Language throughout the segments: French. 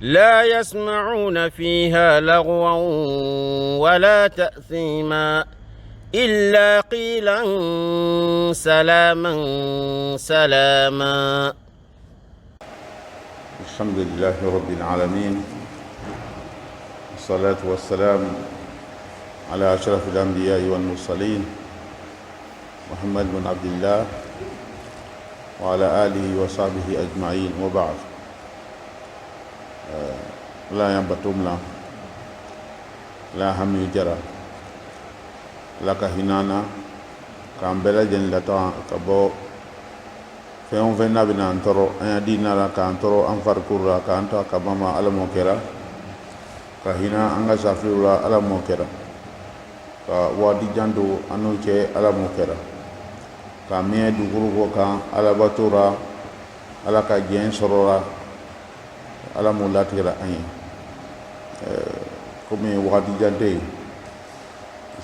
لا يسمعون فيها لغوا ولا تأثيما إلا قيلا سلاما سلاما. الحمد لله رب العالمين، والصلاة والسلام على أشرف الأنبياء والمرسلين محمد بن عبد الله وعلى آله وصحبه أجمعين، وبعد. La yang batum la hami jara la ka hinana ka mbela jen la ta ka bo fe on venna bina antoro an dina la ka antoro an farkura ka anta ka mama ala mokera ka hina anga safirula ala mokera ka wadi jando anu che ala mokera ka me du guru ka ala batura ala ka jen sorora ala mo latira ayen comme wadi jante. Je ne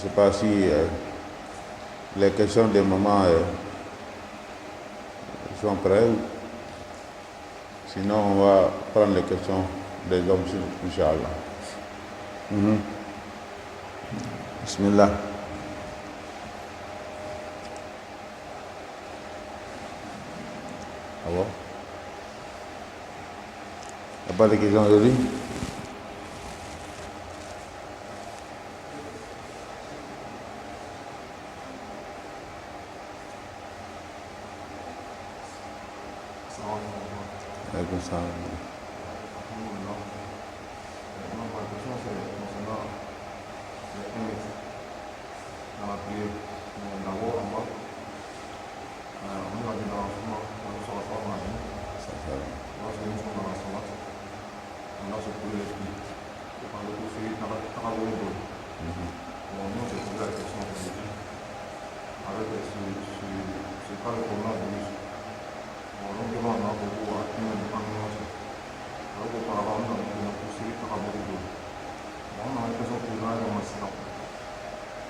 sais pas si les questions des mamans sont prêtes. Sinon, on va prendre les questions des hommes, Inch'Allah. Bismillah. Ah bon? Il n'y a pas de questions aujourd'hui? Comme ça.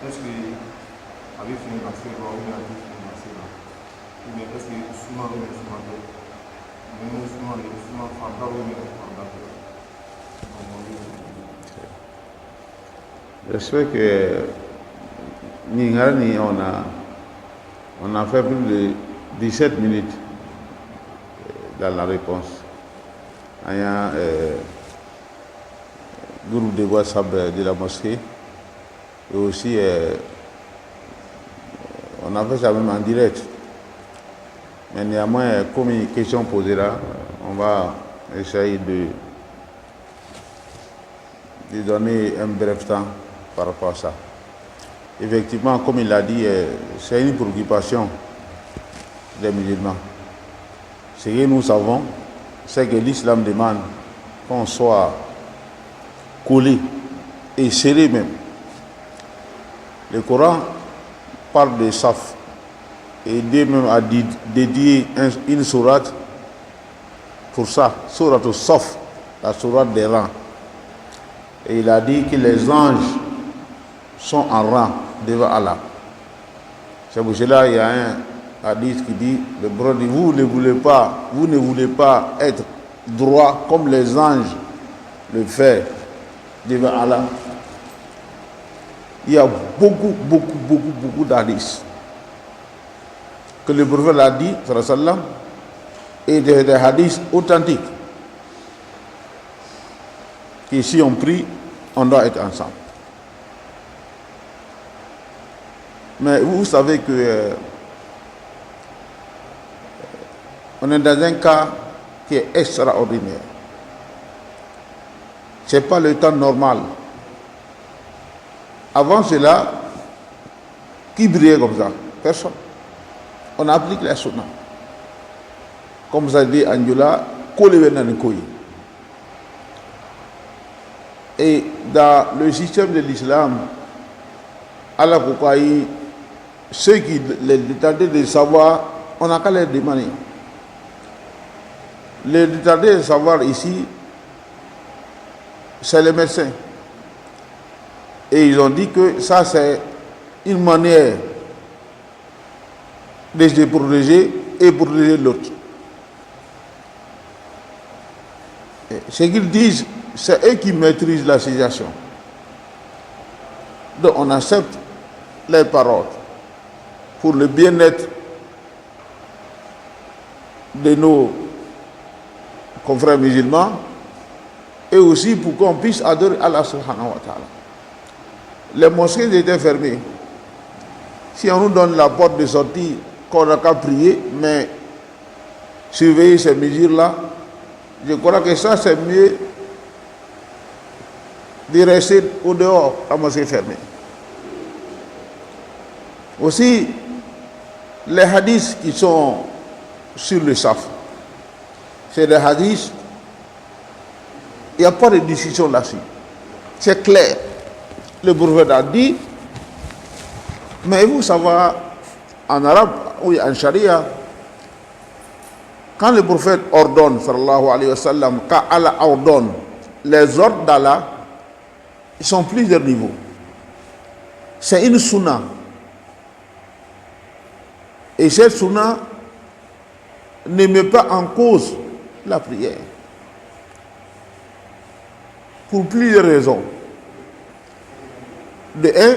Est-ce que avec une vaccine ou une vaccine ou bien est-ce que souvent le souvent même souvent le souvent fanda ou bien fanda. J'espère que Ningani, on a fait plus de 17 minutes dans la réponse. Il y a un groupe de WhatsApp de la mosquée. Et aussi, on a fait ça même en direct. Mais néanmoins, comme une question posée là, on va essayer de donner un bref temps par rapport à ça. Effectivement, comme il l'a dit, c'est une préoccupation des musulmans. Ce que nous savons, c'est que l'islam demande qu'on soit collé et serré même. Le Coran parle de Saf et Dieu même a dédié une sourate pour ça, sourate au Saf, la sourate des rangs. Et il a dit que les anges sont en rang devant Allah. C'est pour cela qu'il y a un hadith qui dit, le brode, vous ne voulez pas être droit comme les anges le font devant Allah. Il y a beaucoup d'hadiths que le prophète a dit, sallam, et des hadiths authentiques qui, si on prie, on doit être ensemble. Mais vous savez que on est dans un cas qui est extraordinaire. Ce n'est pas le temps normal. Avant cela, qui brillait comme ça? Personne. On applique la sunna. Comme ça dit Anjula, et dans le système de l'islam, Allah Koukaï, ceux qui les détardés de savoir, on n'a qu'à les demander. Les détardés de savoir ici, c'est les médecins. Et ils ont dit que ça, c'est une manière de se protéger et protéger l'autre. Ce qu'ils disent, c'est eux qui maîtrisent la situation. Donc on accepte les paroles pour le bien-être de nos confrères musulmans et aussi pour qu'on puisse adorer Allah subhanahu wa ta'ala. Les mosquées étaient fermées. Si on nous donne la porte de sortie, qu'on n'a qu'à prier, mais surveiller ces mesures-là, je crois que ça c'est mieux de rester au dehors, la mosquée fermée. Aussi, les hadiths qui sont sur le saf, c'est des hadiths, il n'y a pas de discussion là-dessus. C'est clair. Le prophète a dit, mais vous savez, en arabe ou en charia, quand le prophète ordonne, sallallahu alayhi wa sallam, quand Allah ordonne, les ordres d'Allah, ils sont plusieurs niveaux. C'est une sunna. Et cette sunna ne met pas en cause la prière. Pour plusieurs raisons. De un,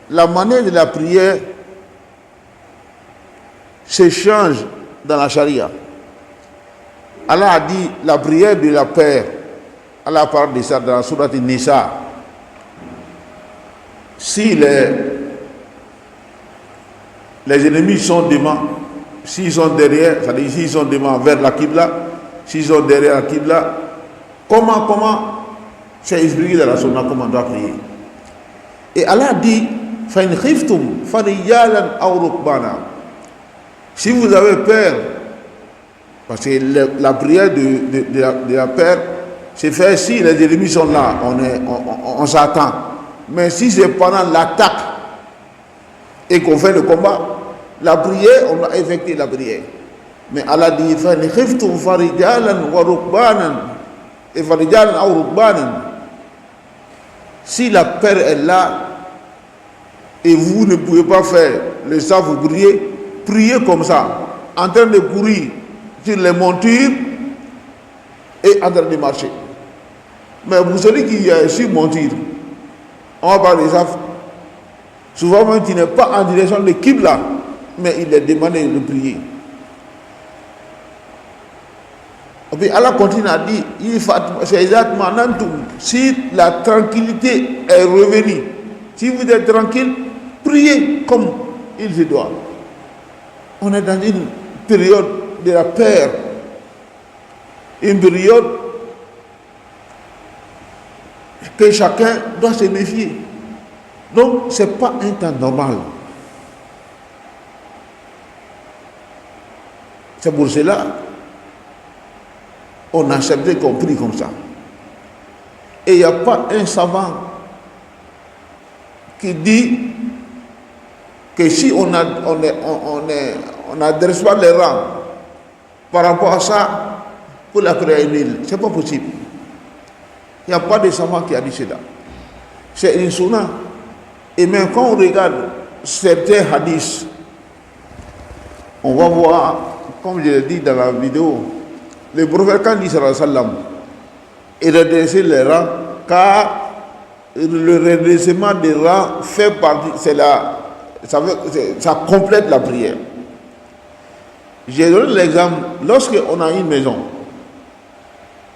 la manière de la prière se change dans la charia. Allah a dit la prière de la paix. Allah parle de ça dans la sourate Nisa. Si les ennemis sont devant, s'ils sont derrière, c'est-à-dire s'ils sont devant vers la Qibla, s'ils sont derrière la Qibla, comment c'est expliqué dans la sunna comment on doit prier. Et Allah dit, فَإِنْ خِفْتُمْ فَرِجَالًا أَوْ رُكْبَانًا. Si vous avez peur, parce que la prière de la peur, c'est fait si les ennemis sont là, on s'attend. Mais si c'est pendant l'attaque et qu'on fait le combat, la prière, on a effectué la prière. Mais Allah dit, فَإِنْ خِفْتُمْ فَرِجَالًا وَرُكْبَانًا et فَرِجَالًا أَوْ رُكْبَانًا. Si la peur est là et vous ne pouvez pas faire le ça, vous priez comme ça, en train de courir sur les montures et en train de marcher. Mais pour celui qui est sur monture, on va parler de ça. Souvent même qui n'est pas en direction de Qibla, mais il est demandé de prier. Et puis Allah continue à dire, c'est exactement si la tranquillité est revenue, si vous êtes tranquille, priez comme il se doit. On est dans une période de la peur, une période que chacun doit se méfier. Donc, ce n'est pas un temps normal. C'est pour cela on a accepté qu'on prie comme ça. Et il n'y a pas un savant qui dit que si on n'adresse pas les rangs par rapport à ça, pour la prière est nulle. Ce n'est pas possible. Il n'y a pas de savant qui a dit cela. C'est une sunna. Et même quand on regarde certains hadiths, on va voir, comme je l'ai dit dans la vidéo, le prophète quand il dit sallallahu alayhi wa sallam, il redressait les rangs, car le redressement des rangs fait partie, ça complète la prière. J'ai donné l'exemple, lorsqu'on a une maison,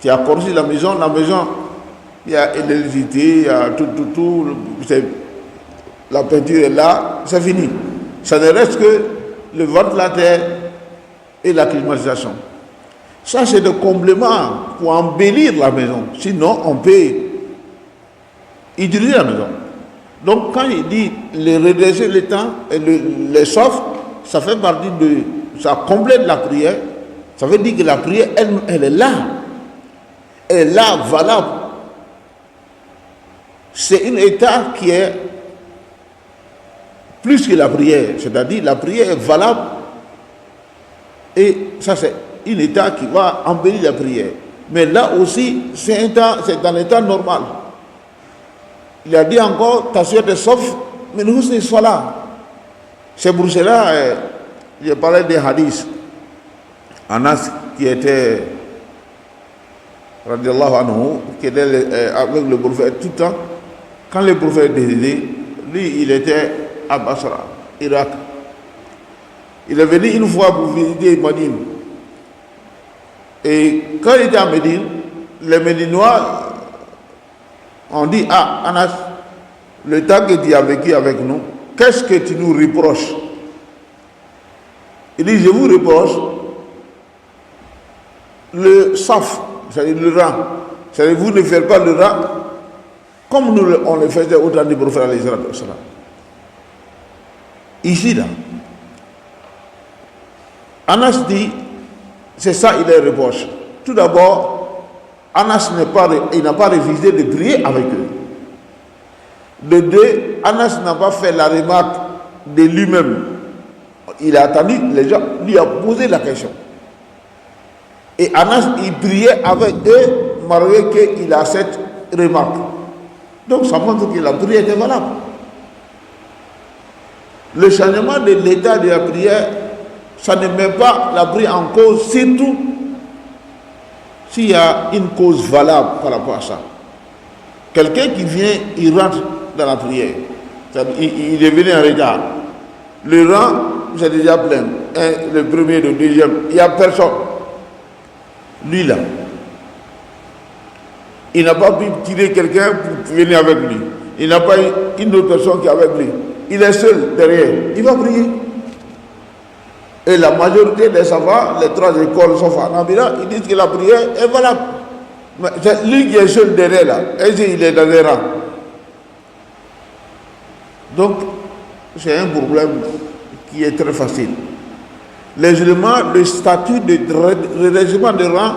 tu as construit la maison, il y a l'électricité, il y a tout, la peinture est là, c'est fini. Ça ne reste que le ventilateur et la climatisation. Ça, c'est le complément pour embellir la maison. Sinon, on peut utiliser la maison. Donc, quand il dit les redresser le temps et les soft, ça fait partie ça complète la prière. Ça veut dire que la prière, elle est là. Elle est là, valable. C'est un état qui est plus que la prière. C'est-à-dire, la prière est valable. Et ça, c'est un état qui va embellir la prière. Mais là aussi, c'est un état normal. Il a dit encore, ta suite est sauf, mais nous ne sommes pas là. C'est pour cela, j'ai parlé des hadiths. Anas qui était radiallahu anhu, qui était avec le prophète tout le temps. Quand le prophète est décédé, lui, il était à Basra, Irak. Il est venu une fois pour visiter Médine. Et quand il était à Médine, les Médinois ont dit: ah, Anas, le temps que tu as vécu avec nous, qu'est-ce que tu nous reproches? Il dit: je vous reproche le saf, c'est-à-dire le rang. C'est-à-dire vous ne faites pas le rang comme nous on le faisait au temps du prophète alayhi salatu wassalam. Ici, là, Anas dit, c'est ça il les reproche. Tout d'abord, Anas il n'a pas refusé de prier avec eux. De deux, Anas n'a pas fait la remarque de lui-même. Il a attendu, les gens lui ont posé la question. Et Anas, il priait avec eux, malgré qu'il a cette remarque. Donc ça montre que la prière était valable. Le changement de l'état de la prière, ça ne met pas la prière en cause, surtout s'il y a une cause valable par rapport à ça. Quelqu'un qui vient, il rentre dans la prière. Il est venu en retard. Le rang, c'est déjà plein. Le premier, le deuxième, il n'y a personne. Lui là, il n'a pas pu tirer quelqu'un pour venir avec lui. Il n'a pas une autre personne qui est avec lui. Il est seul derrière. Il va prier. Et la majorité des savants, les trois écoles sauf Hanabila, ils disent que la prière est valable. Mais c'est lui qui est seul derrière là. Et il est dans les rangs. Donc, c'est un problème qui est très facile. Les éléments, le statut de redressement de rang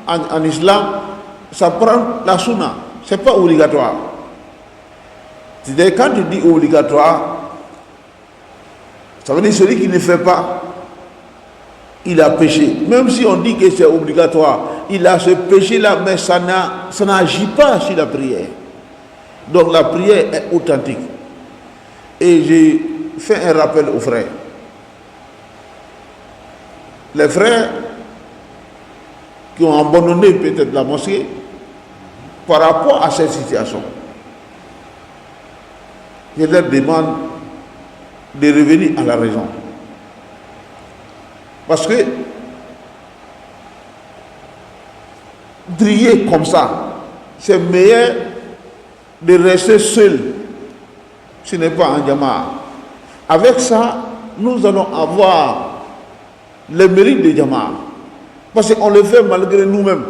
en islam, ça prend la sunna. Ce n'est pas obligatoire. C'est-à-dire, quand tu dis obligatoire, ça veut dire celui qui ne fait pas, il a péché. Même si on dit que c'est obligatoire, il a ce péché-là, mais ça n'agit pas sur la prière. Donc la prière est authentique. Et j'ai fait un rappel aux frères. Les frères qui ont abandonné peut-être la mosquée par rapport à cette situation, je leur demande de revenir à la raison. Parce que prier comme ça, c'est meilleur de rester seul. Ce n'est pas un jama'a. Avec ça, nous allons avoir le mérite de jama'a. Parce qu'on le fait malgré nous-mêmes.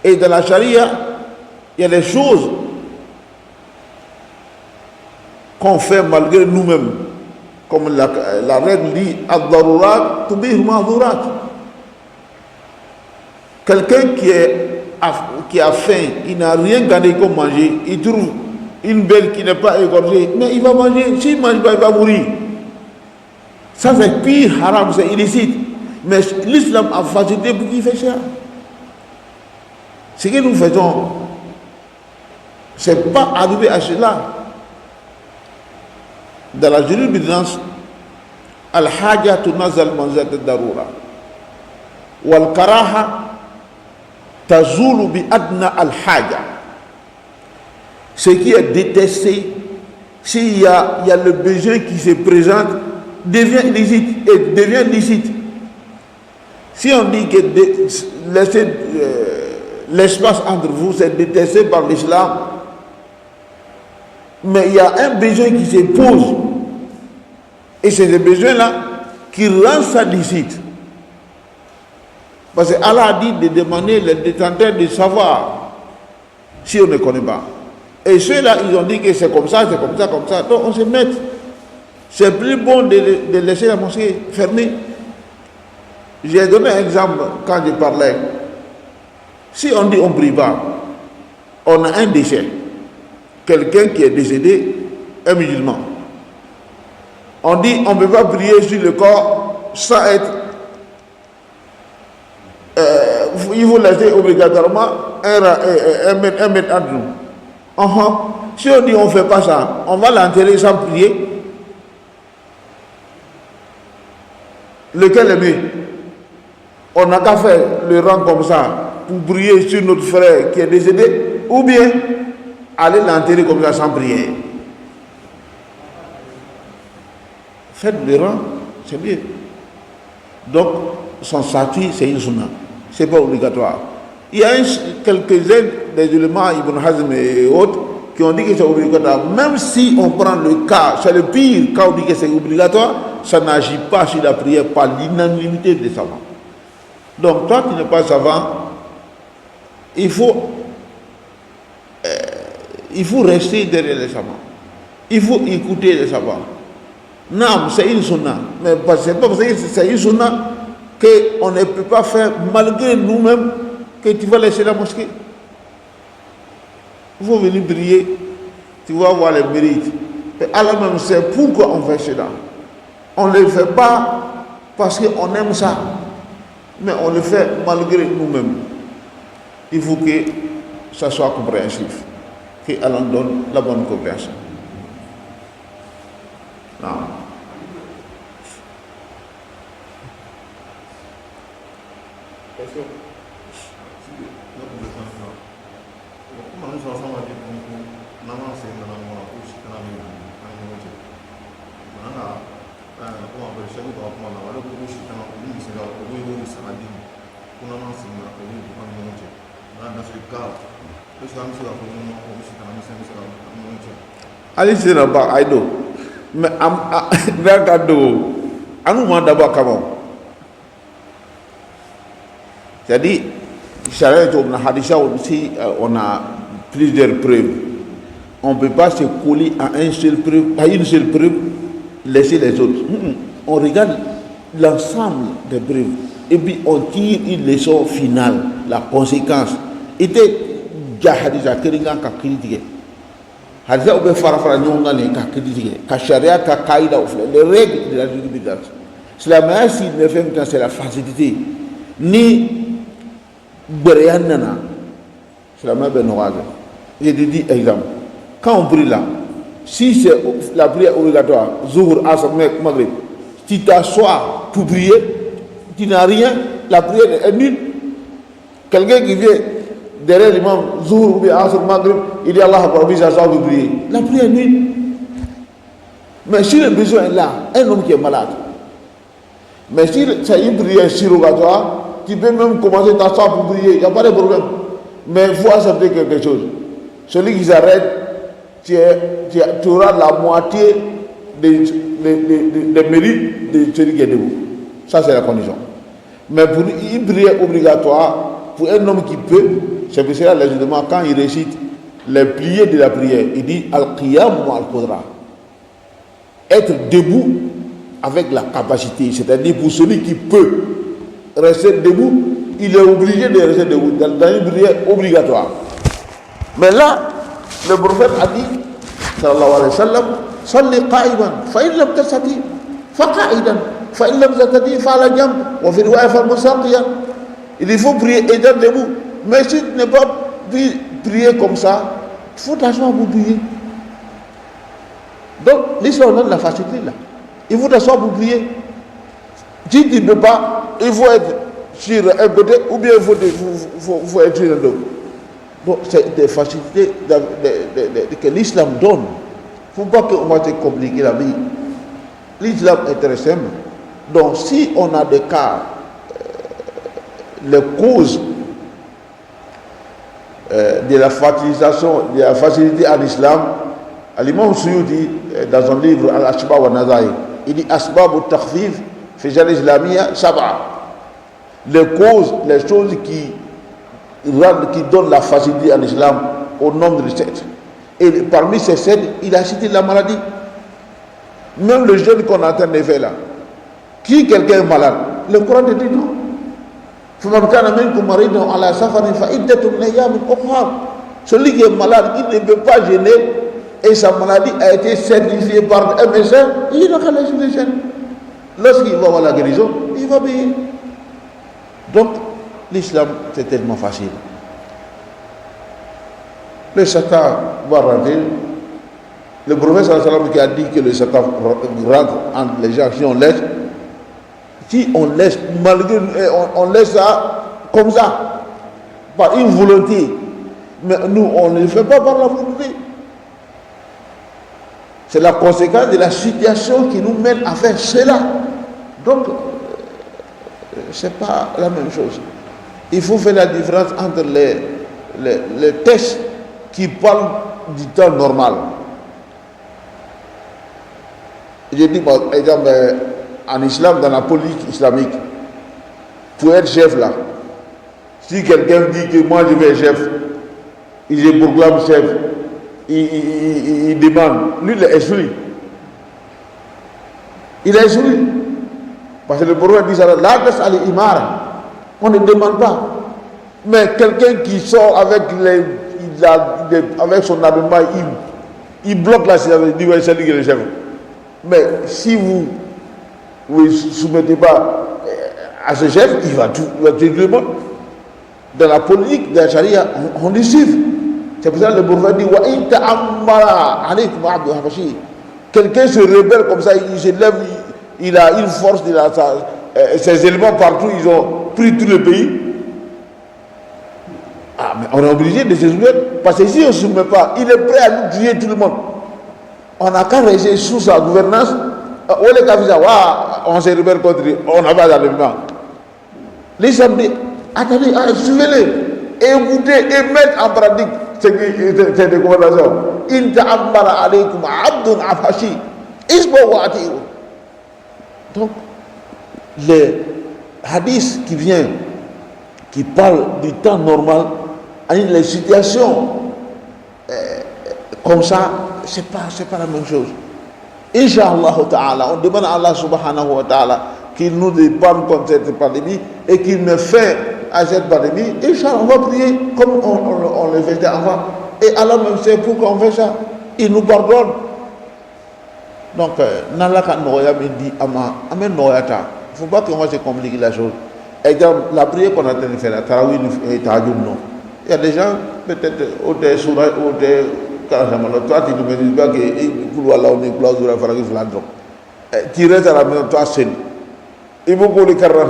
Et dans la charia, il y a des choses qu'on fait malgré nous-mêmes. Comme la règle dit, ad-darurat tubih ma'dhurat. Quelqu'un qui a faim, il n'a rien gardé comme manger, il trouve une belle qui n'est pas égorgée, mais il va manger. S'il ne mange pas, il va mourir. Ça, c'est pire haram, c'est illicite. Mais l'islam a facilité pour qu'il fasse ça. Ce que nous faisons, ce n'est pas arrivé à cela. Dans la jurisprudence, al-haja tunazal manzat al-darura wal-karaha tazulu bi adna al-haja. Ce qui est détesté, s'il y a le besoin qui se présente, devient illicite et devient licite. Si on dit que laisser l'espace entre vous, c'est détesté par l'islam, mais il y a un besoin qui se pose, et c'est ce besoin-là qui rend ça licite. Parce que Allah a dit de demander les détenteurs de savoir si on ne connaît pas. Et ceux-là, ils ont dit que c'est comme ça, c'est comme ça, comme ça. Donc on se met. C'est plus bon de laisser la mosquée fermée. J'ai donné un exemple quand je parlais. Si on dit on ne prie pas, on a un décès. Quelqu'un qui est décédé, un musulman. On dit on ne peut pas prier sur le corps sans être... il faut laisser obligatoirement un mètre entre nous. Si on dit on ne fait pas ça, on va l'enterrer sans prier. Lequel est mieux? On n'a qu'à faire le rang comme ça, pour prier sur notre frère qui est décédé, ou bien aller l'enterrer comme ça sans prière. Faites le rang, c'est bien. Donc, son statut, c'est une sunna. Ce n'est pas obligatoire. Il y a quelques-uns des éléments, Ibn Hazm et autres, qui ont dit que c'est obligatoire. Même si on prend le cas, c'est le pire cas où on dit que c'est obligatoire, ça n'agit pas sur la prière par l'unanimité des savants. Donc, toi qui n'es pas savant, il faut rester derrière les savants. Il faut écouter les savants. Non, c'est une sunna. Mais c'est pas parce que c'est une sunna qu'on ne peut pas faire malgré nous-mêmes que tu vas laisser la mosquée. Il faut venir prier, tu vas voir les mérites. Et Allah même sait pourquoi on fait cela. On ne le fait pas parce qu'on aime ça, mais on le fait malgré nous-mêmes. Il faut que ça soit compréhensif, que Allah donne la bonne compréhension. Non. Question. Comment nous sommes à dire que nous avons fait un moment où je suis en train de faire. Maintenant, on va chercher au droit comment on va le faire. Je suis en train de faire un peu de saladin. On a lancé un peu de temps. Dans ce cas, je suis en train de faire un peu de temps. Allez, c'est là-bas, Aïdo. Mais regarde, à nous d'abord comment. C'est-à-dire, si on a plusieurs preuves, on ne peut pas se coller à une seule preuve, laisser les autres. On regarde l'ensemble des preuves et puis on tire une leçon finale, la conséquence. Et Hadisa Keringa ka critiquer. Hadisa oube farafara nyonga ne ka critiquer. Ka sharia ka kaïda les règles de la jurisprudence. Cela même s'il ne fait pas c'est la facilité. Ni Nana, c'est la même benoise. Je te dis exemple. Quand on prie là, si c'est la prière obligatoire, Zuhur, Asr, Maghrib, tu t'assois pour prier, tu n'as rien, la prière est nulle. Quelqu'un qui vient derrière l'imam, Zuhur, Asr, Maghrib, il dit Allah Akbar, il s'assoit pour prier. La prière est nulle. Mais si le besoin est là, un homme qui est malade, mais si c'est une prière surrogatoire, tu peux même commencer ta soirée pour prier, il n'y a pas de problème. Mais il faut accepter quelque chose. Celui qui s'arrête, tu auras la moitié des mérites de celui qui est debout. Ça, c'est la condition. Mais pour une prière obligatoire, pour un homme qui peut, c'est pour cela, légitimement, quand il récite les pliés de la prière, il dit Al-Qiyam wa Al-Qudra. Être debout avec la capacité, c'est-à-dire pour celui qui peut rester debout, il est obligé de rester debout dans une prière obligatoire. Mais là, le prophète a dit, sallallahu alayhi wa sallam, salli qa'iban, fa in lam tastati, fa qa'idan, fa in lam tastati, fa ala jamb, wa fi riwaya fa musaqiyan. Il faut prier étant debout. Mais si tu n'es pas prier comme ça, il faut t'asseoir pour prier. Donc, l'islam donne la facilité là. Il faut t'asseoir pour prier. Si tu ne peux pas, il faut être sur un côté ou bien il faut être sur l'autre. Donc, c'est des facilités que l'islam donne. Il ne faut pas qu'on va te compliquer la vie. L'islam est très simple. Donc, si on a des cas, les causes de la facilitation, de la facilité en islam, l'imam Suyuti, dans un livre, Al-Ashbab wa Nazaï, il dit Asbab al-Takhfif, Fijal Islamiyya, Sab'a. Les causes, les choses qui donnent la facilité en islam au nombre de 7. Et parmi ces 7, il a cité la maladie. Même le jeûne qu'on est en train de faire là. Qui quelqu'un est malade, le Coran te dit non. Celui qui est malade, il ne peut pas gêner et sa maladie a été certifiée par un médecin, il n'a qu'à laisser les gènes. Lorsqu'il va avoir la guérison, il va payer. Donc, l'islam, c'est tellement facile. Le Satan va rentrer. Le prophète sallallahu qui a dit que le Satan rentre entre les gens si on laisse, malgré, on laisse ça comme ça, par une volonté. Mais nous, on ne le fait pas par la volonté. C'est la conséquence de la situation qui nous mène à faire cela. Donc, c'est pas la même chose. Il faut faire la différence entre les textes qui parlent du temps normal. Je dis par exemple en islam, dans la politique islamique, pour être chef là, si quelqu'un dit que moi je vais être chef, il se proclame chef, il demande, lui il est exclu. Il est exclu. Parce que le prophète dit ça, on ne demande pas. Mais quelqu'un qui sort avec, avec son habillement, il bloque la situation, il dit ouais, c'est lui qui est le chef. Mais si vous ne vous soumettez pas à ce chef, il va tout le monde. Dans la politique de la charia, on le suit. C'est pour ça que le prophète dit quelqu'un se rebelle comme ça, il se lève, il a une force, il a ses éléments partout, ils ont pris tout le pays. Ah, mais on est obligé de se soumettre, parce que si on ne se soumet pas, il est prêt à nous tuer tout le monde. On n'a qu'à rester sous sa gouvernance. On se rebelle contre lui, on n'a pas d'armement. L'islam dit, attendez, suivez-les, écoutez et mettez en pratique cette recommandation. Donc, les hadiths qui parlent du temps normal, les situations comme ça, c'est pas la même chose. Inch'Allah ta'ala, on demande à Allah subhanahu wa ta'ala qu'il nous dépanne contre cette pandémie et qu'il me fait à cette pandémie. Inch'Allah, on va prier comme on le faisait avant. Et Allah même sait pourquoi on fait ça. Il nous pardonne. Donc, Nalaka Noya me dit Amen Noyata. Il ne faut pas qu'on va se compliquer la chose. Exemple, la prière qu'on a en train de faire, la Tarawih et Tahajjud, non. Il y a des gens, peut-être, au Surah, au toi, tu ne me dis pas que pour Allah, on est close, il faut faire la drogue. Tu restes à la maison, toi seul. Il faut que les carats,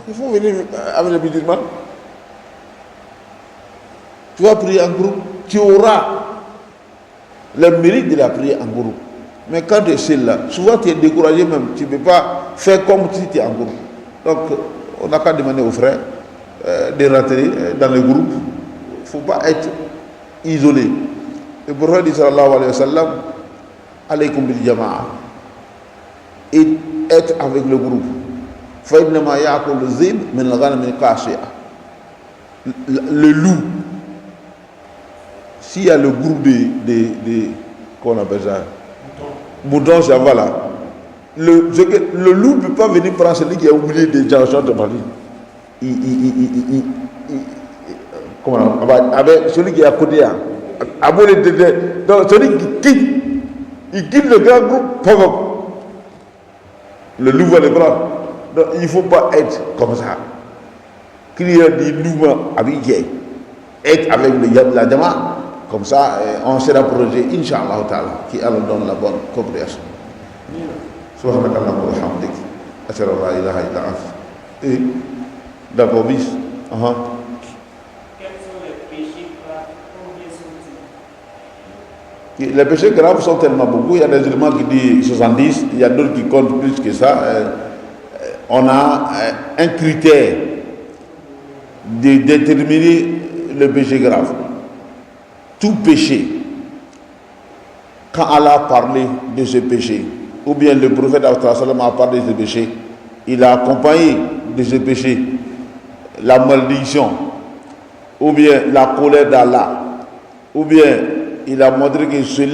il faut venir avec les musulmans. Tu vas prier en groupe, tu auras le mérite de la prière en groupe. Mais quand tu es seul là, souvent tu es découragé même, tu ne peux pas faire comme si tu es en groupe. Donc, on n'a qu'à demander aux frères de rentrer dans le groupe. Il ne faut pas être isolé. Le prophète dit sallallahu alayhi wa sallam, alaykum bil jama'a, et être avec le groupe. Le loup, s'il y a le groupe qu'on appelle ça, mouton, ça va là. Le loup ne peut pas venir prendre celui qui a oublié déjà de parler. Comment avec celui qui est à côté, donc celui qui quitte le grand groupe, le loup va le prendre. Donc il ne faut pas être comme ça. Qu'il y ait des loups habillés, être avec la jama, comme ça on sera protégé, Inch'Allah ta'ala, qui Allah donne la bonne compréhension. Subhanakallah wa bihamdik, ashhadu an la ilaha illa anta. Et d'accord, bis. Les péchés graves sont tellement beaucoup. Il y a des éléments qui disent 70, il y a d'autres qui comptent plus que ça. On a un critère de déterminer le péché grave. Tout péché, quand Allah a parlé de ce péché, ou bien le prophète a parlé de ce péché, il a accompagné de ce péché la malédiction, ou bien la colère d'Allah, ou bien il a montré que celui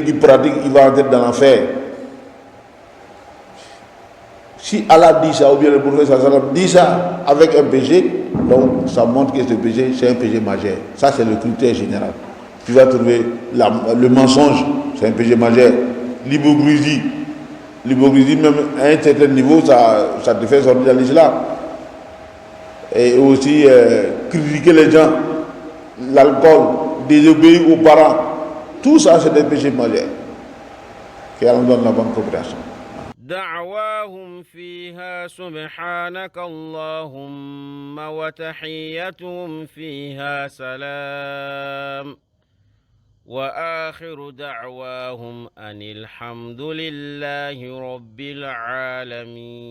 qui pratique, il va entrer dans l'enfer. Si Allah dit ça, ou bien le prophète dit ça avec un péché, donc ça montre que ce péché, c'est un péché majeur. Ça, c'est le critère général. Tu vas trouver le mensonge, c'est un péché majeur. L'hypocrisie, même à un certain niveau, ça te fait sortir de l'islam. Et aussi critiquer les gens, l'alcool, désobéir aux parents, tout ça c'est des péchés majeurs. Que Allah donne la bonne compréhension. دعواهم فيها سبحانك اللهم وتحيتهم فيها سلام وآخر دعواهم أن الحمد لله رب العالمين.